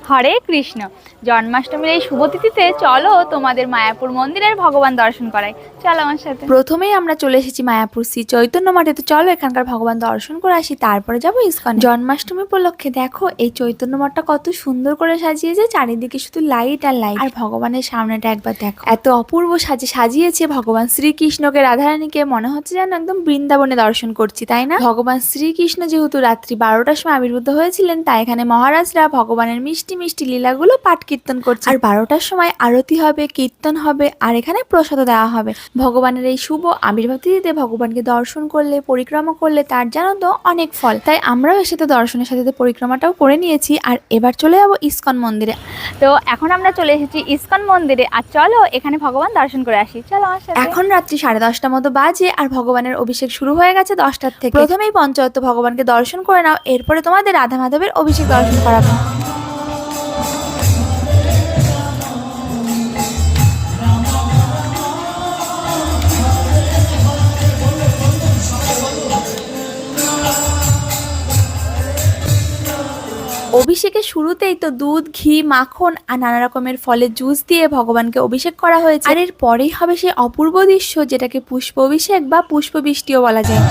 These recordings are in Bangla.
হরে কৃষ্ণ। জন্মাষ্টমীর এই শুভ তিথিতে চলো তোমাদের মায়াপুর মন্দিরের ভগবান দর্শন করাই। চলো আমার সাথে। প্রথমেই আমরা চলে এসেছি মায়াপুর শ্রী চৈতন্য মঠে। তো চলো এখানকার ভগবান দর্শন করে আসি, তারপরে যাবো ইসকন। জন্মাষ্টমী উপলক্ষে দেখো এই চৈতন্য মঠটা কত সুন্দর করে সাজিয়েছে, চারিদিকে শুধু লাইট আর লাইট। আর ভগবানের সামনেটা একবার দেখো, এত অপূর্ব সাজিয়েছে ভগবান শ্রীকৃষ্ণকে, রাধারানীকে, মনে হচ্ছে যেন একদম বৃন্দাবনে দর্শন করছি, তাই না? ভগবান শ্রীকৃষ্ণ যেহেতু রাত্রি 12টার সময় আবির্ভূত হয়েছিলেন, তাই এখানে মহারাজরা ভগবানের মিষ্টি মিষ্টি লীলাগুলো পাঠ কীর্তন করছে। আর 12টার সময় আরতি হবে, কীর্তন হবে, আর এখানে প্রসাদ দেওয়া হবে। ভগবানের এই শুভ আবির্ভাব তিথিতে ভগবানকে দর্শন করলে, পরিক্রমা করলে তার জানো তো অনেক ফল। তাই আমরাও এসে তো দর্শনের সাথে পরিক্রমাটাও করে নিয়েছি। আর এবার চলে যাবো ইসকন মন্দিরে। তো এখন আমরা চলে এসেছি ইসকন মন্দিরে, আর চলো এখানে ভগবান দর্শন করে আসি। চলো আমার সাথে। এখন রাত্রি 10:30 মতো বাজে, আর ভগবানের অভিষেক শুরু হয়ে গেছে 10টার থেকে। প্রথমেই পঞ্চরত্ন ভগবানকে দর্শন করে নাও, এরপরে তোমাদের রাধা মাধবের অভিষেক দর্শন করাবো। অভিষেকের শুরুতেই তো দুধ, ঘি, মাখন আর নানা রকমের ফলের জুস দিয়ে ভগবানকে অভিষেক করা হয়েছে। আর এর পরেই হবে সেই অপূর্ব দৃশ্য, যেটাকে পুষ্প অভিষেক বা পুষ্প বৃষ্টিও বলা যায়।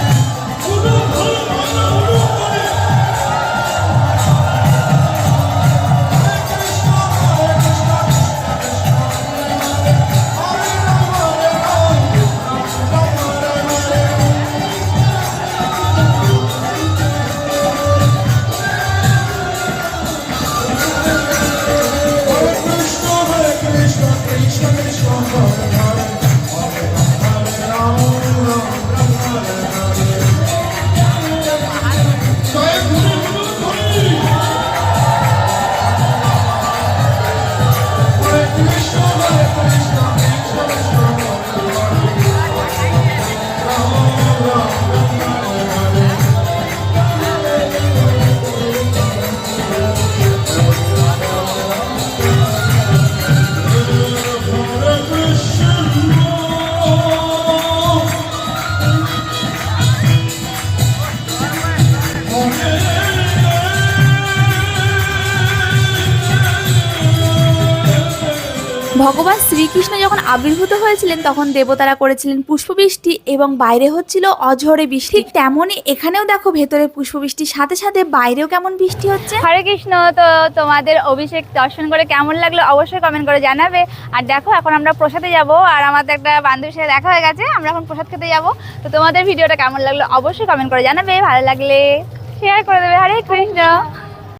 ভগবান শ্রীকৃষ্ণ যখন আবির্ভূত হয়েছিলেন তখন দেবতারা করেছিলেন পুষ্পবৃষ্টি এবং বাইরে হচ্ছিল অঝরে বৃষ্টি। ঠিক তেমনই এখানেও দেখো, ভেতরে পুষ্পবৃষ্টির সাথে সাথে বাইরেও কেমন বৃষ্টি হচ্ছে। হরে কৃষ্ণ। তো তোমাদের অভিষেক দর্শন করে কেমন লাগলো অবশ্যই কমেন্ট করে জানাবে। আর দেখো এখন আমরা প্রসাদে যাব, আর আমাদের একটা বান্ধবীর সাথে দেখা হয়ে গেছে, আমরা এখন প্রসাদ খেতে যাব। তো তোমাদের ভিডিওটা কেমন লাগলো অবশ্যই কমেন্ট করে জানাবে, ভালো লাগলে শেয়ার করে দেবে। হরে কৃষ্ণ।